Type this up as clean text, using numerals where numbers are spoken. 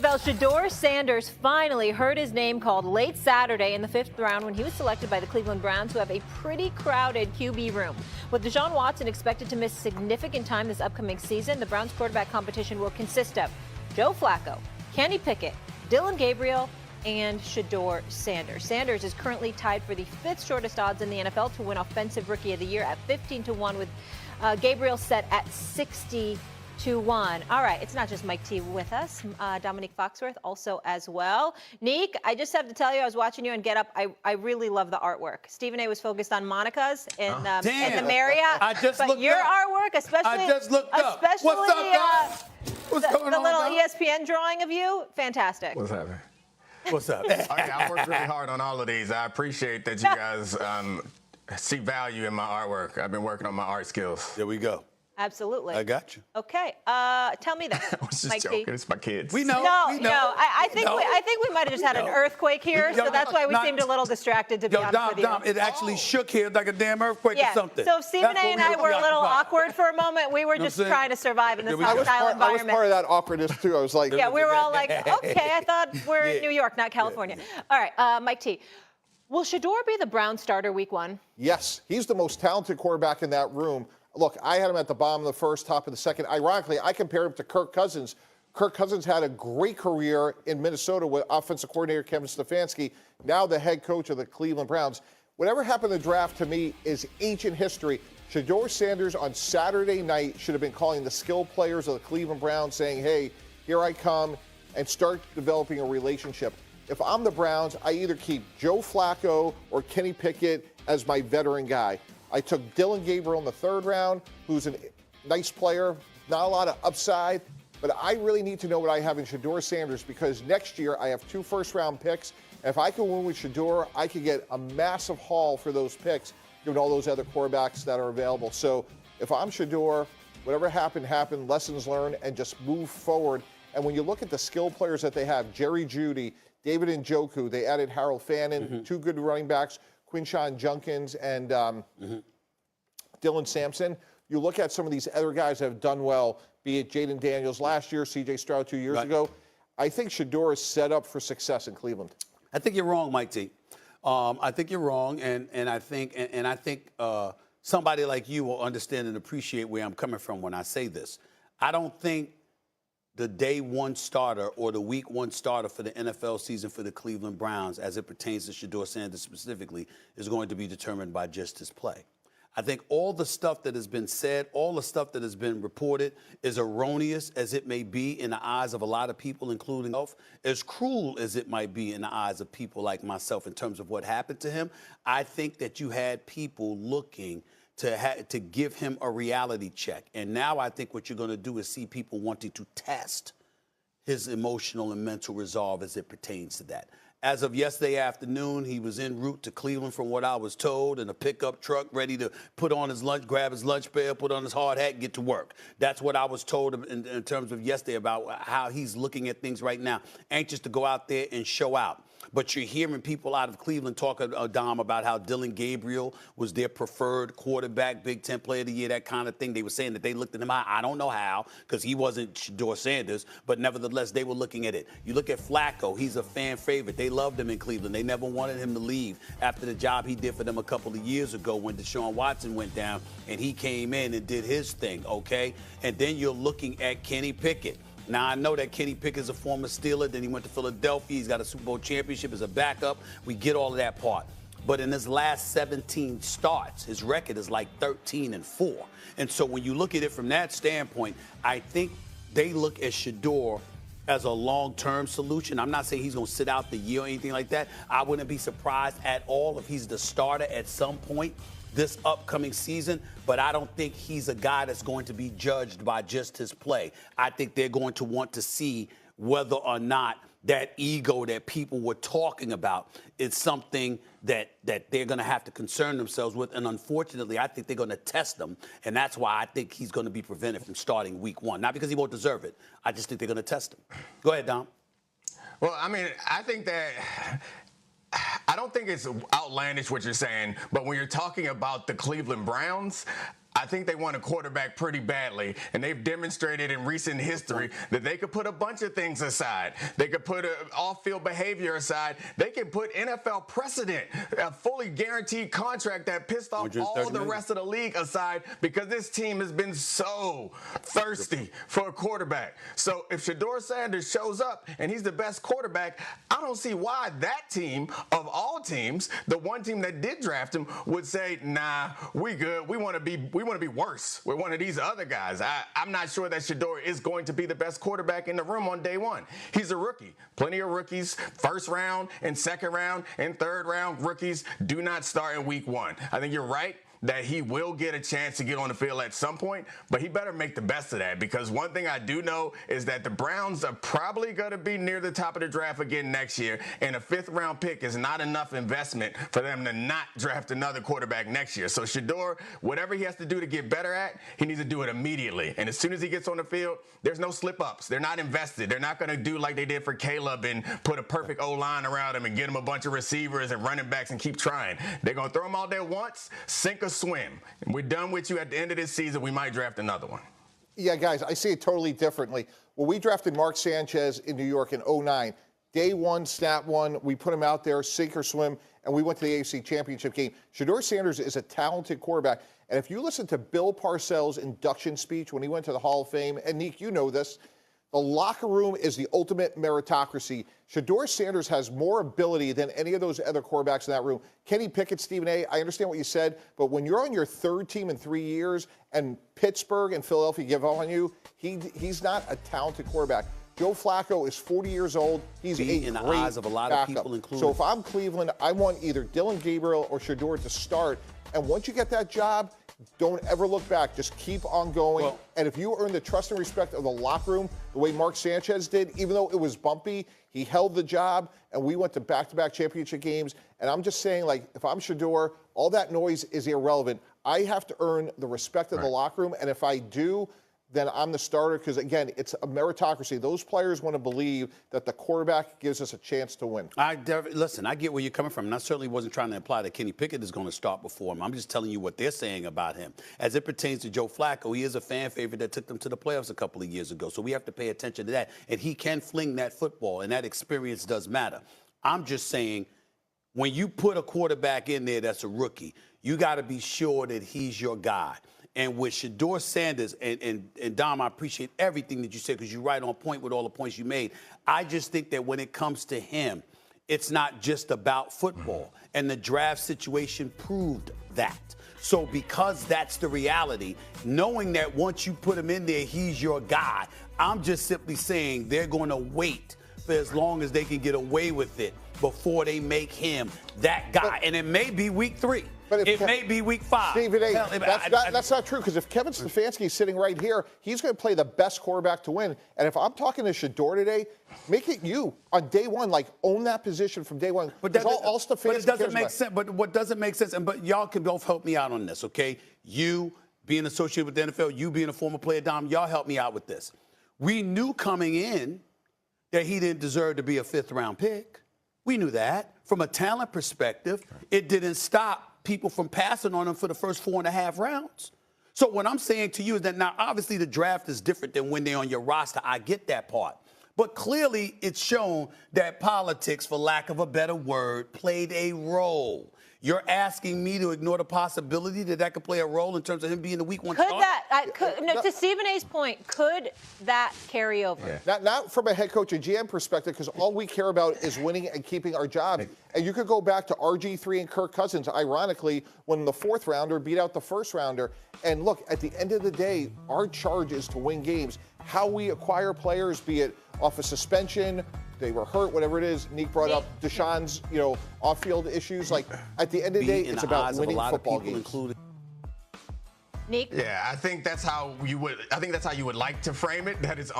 NFL, Shedeur Sanders finally heard his name called late Saturday in the 5th round when he was selected by the Cleveland Browns, who have a pretty crowded QB room. With Deshaun Watson expected to miss significant time this upcoming season, the Browns quarterback competition will consist of Joe Flacco, Kenny Pickett, Dylan Gabriel, and Shedeur Sanders. Sanders is currently tied for the 5th shortest odds in the NFL to win Offensive Rookie of the Year at 15-1, with Gabriel set at 60-1. All right, it's not just Mike T with us. Dominique Foxworth also as well. Neek, I just have to tell you, I was watching you on Get Up. I really love the artwork. Stephen A. was focused on Monica's in the Marriott. I just looked your up. artwork, especially. I just looked up. Especially What's up, guys? What's going on? The little now? ESPN drawing of you, fantastic. What's happening? What's up? Okay, I worked really hard on all of these. I appreciate that you guys see value in my artwork. I've been working on my art skills. There we go. Absolutely. I got you. Okay. Tell me this. I was just Mike joking. T. It's my kids. We know. No, we know. no. I think we might have just had an earthquake here, so that's why we seemed a little distracted, to be honest with you. Dom, it actually shook here like a damn earthquake or something. So if Stephen A. and I were a little awkward for a moment, we were just trying to survive in this hostile environment. I was part of that awkwardness, too. I was like... Yeah, we were all like, okay, I thought we're in New York, not California. All right, Mike T. Will Shedeur be the Brown starter week 1? Yes, he's the most talented quarterback in that room. Look, I had him at the bottom of the first, top of the second. Ironically, I compared him to Kirk Cousins. Kirk Cousins had a great career in Minnesota with offensive coordinator Kevin Stefanski, now the head coach of the Cleveland Browns. Whatever happened in the draft, to me, is ancient history. Shedeur Sanders on Saturday night should have been calling the skill players of the Cleveland Browns, saying, hey, here I come, and start developing a relationship. If I'm the Browns, I either keep Joe Flacco or Kenny Pickett as my veteran guy. I took Dylan Gabriel in the 3rd round, who's a nice player, not a lot of upside, but I really need to know what I have in Shedeur Sanders, because next year I have 2 first-round picks. And if I can win with Shedeur, I could get a massive haul for those picks, given all those other quarterbacks that are available. So if I'm Shedeur, whatever happened, happened, lessons learned, and just move forward. And when you look at the skill players that they have, Jerry Jeudy, David Njoku, they added Harold Fannin, 2 good running backs, Quinshawn Junkins and Dylan Sampson. You look at some of these other guys that have done well, be it Jaden Daniels last year, C.J. Stroud 2 years ago. I think Shedeur is set up for success in Cleveland. I think you're wrong, Mike T. I think you're wrong, and I think somebody like you will understand and appreciate where I'm coming from when I say this. I don't think the day 1 starter or the week 1 starter for the NFL season for the Cleveland Browns, as it pertains to Shedeur Sanders specifically, is going to be determined by just his play. I think all the stuff that has been said, all the stuff that has been reported, is erroneous as it may be in the eyes of a lot of people, including myself, as cruel as it might be in the eyes of people like myself in terms of what happened to him. I think that you had people looking to give him a reality check. And now I think what you're going to do is see people wanting to test his emotional and mental resolve as it pertains to that. As of yesterday afternoon, he was en route to Cleveland, from what I was told, in a pickup truck, ready to put on his lunch, grab his lunch pail, put on his hard hat, and get to work. That's what I was told in terms of yesterday about how he's looking at things right now, anxious to go out there and show out. But you're hearing people out of Cleveland talk, Dom, about how Dylan Gabriel was their preferred quarterback, Big Ten Player of the Year, that kind of thing. They were saying that they looked at him. I don't know how, because he wasn't Shedeur Sanders, but nevertheless, they were looking at it. You look at Flacco. He's a fan favorite. They loved him in Cleveland. They never wanted him to leave after the job he did for them a couple of years ago when Deshaun Watson went down, and he came in and did his thing, okay? And then you're looking at Kenny Pickett. Now, I know that Kenny Pickett is a former Steeler. Then he went to Philadelphia. He's got a Super Bowl championship as a backup. We get all of that part. But in his last 17 starts, his record is like 13-4. And so when you look at it from that standpoint, I think they look at Shedeur as a long-term solution. I'm not saying he's going to sit out the year or anything like that. I wouldn't be surprised at all if he's the starter at some point this upcoming season, but I don't think he's a guy that's going to be judged by just his play. I think they're going to want to see whether or not that ego that people were talking about is something that they're going to have to concern themselves with. And unfortunately, I think they're going to test them. And that's why I think he's going to be prevented from starting week 1. Not because he won't deserve it. I just think they're going to test him. Go ahead, Dom. Well, I mean, I think that I don't think it's outlandish what you're saying, but when you're talking about the Cleveland Browns, I think they want a quarterback pretty badly, and they've demonstrated in recent history that they could put a bunch of things aside. They could put off-field behavior aside. They can put NFL precedent, a fully guaranteed contract that pissed off all the rest of the league aside, because this team has been so thirsty for a quarterback. So if Shedeur Sanders shows up and he's the best quarterback, I don't see why that team, of all teams, the one team that did draft him, would say, nah, we good. We want to be worse with one of these other guys. I'm not sure that Shedeur is going to be the best quarterback in the room on day one. He's a rookie. Plenty of rookies, first round and second round and third round rookies do not start in week one. I think you're right that he will get a chance to get on the field at some point, but he better make the best of that, because one thing I do know is that the Browns are probably going to be near the top of the draft again next year, and a fifth-round pick is not enough investment for them to not draft another quarterback next year. So Shedeur, whatever he has to do to get better at, he needs to do it immediately. And as soon as he gets on the field, there's no slip-ups. They're not invested. They're not going to do like they did for Caleb and put a perfect O-line around him and get him a bunch of receivers and running backs and keep trying. They're going to throw him out there once, sink or swim. And we're done with you at the end of this season. We might draft another one. Yeah, guys, I see it totally differently. When we drafted Mark Sanchez in New York in 2009, day one, snap one, we put him out there, sink or swim, and we went to the AFC Championship game. Shedeur Sanders is a talented quarterback. And if you listen to Bill Parcells' induction speech when he went to the Hall of Fame, and Nick, you know this, the locker room is the ultimate meritocracy. Shedeur Sanders has more ability than any of those other quarterbacks in that room. Kenny Pickett, Stephen A., I understand what you said, but when you're on your third team in 3 years and Pittsburgh and Philadelphia give up on you, he's not a talented quarterback. Joe Flacco is 40 years old. He's in the eyes of a lot of people, including. So if I'm Cleveland, I want either Dylan Gabriel or Shedeur to start. And once you get that job, don't ever look back. Just keep on going. Well, and if you earn the trust and respect of the locker room, the way Mark Sanchez did, even though it was bumpy, he held the job, and we went to back-to-back championship games. And I'm just saying, like, if I'm Shedeur, all that noise is irrelevant. I have to earn the respect of the locker room, and if I do, then I'm the starter, because, again, it's a meritocracy. Those players want to believe that the quarterback gives us a chance to win. Listen, I get where you're coming from, and I certainly wasn't trying to imply that Kenny Pickett is going to start before him. I'm just telling you what they're saying about him. As it pertains to Joe Flacco, he is a fan favorite that took them to the playoffs a couple of years ago, so we have to pay attention to that. And he can fling that football, and that experience does matter. I'm just saying, when you put a quarterback in there that's a rookie, you got to be sure that he's your guy. And with Shedeur Sanders, and Dom, I appreciate everything that you said, because you're right on point with all the points you made. I just think that when it comes to him, it's not just about football. And the draft situation proved that. So because that's the reality, knowing that once you put him in there, he's your guy, I'm just simply saying they're going to wait for as long as they can get away with it before they make him that guy. And it may be week 3. But it may be week 5. Stephen A., that's not true, because if Kevin Stefanski is sitting right here, he's going to play the best quarterback to win. And if I'm talking to Shedeur today, make it you on day one, like own that position from day one. But all Stefanski but it doesn't make sense. But what doesn't make sense, but y'all can both help me out on this, okay? You being associated with the NFL, you being a former player, Dom, y'all help me out with this. We knew coming in that he didn't deserve to be a 5th-round pick. We knew that. From a talent perspective, it didn't stop people from passing on him for the first 4.5 rounds. So what I'm saying to you is that now, obviously, the draft is different than when they're on your roster. I get that part. But clearly, it's shown that politics, for lack of a better word, played a role. You're asking me to ignore the possibility that that could play a role in terms of him being the week 1 starter? To Stephen A's point, could that carry over? Yeah. Not from a head coach and GM perspective, because all we care about is winning and keeping our jobs. And you could go back to RG3 and Kirk Cousins, ironically, when the 4th rounder beat out the 1st rounder. And look, at the end of the day, our charge is to win games. How we acquire players, be it off a suspension, they were hurt, whatever it is. Nick brought up Deshaun's, off-field issues. Like, at the end of the day, it's about winning football games. Nick? Yeah, I think that's how you would like to frame it, that it's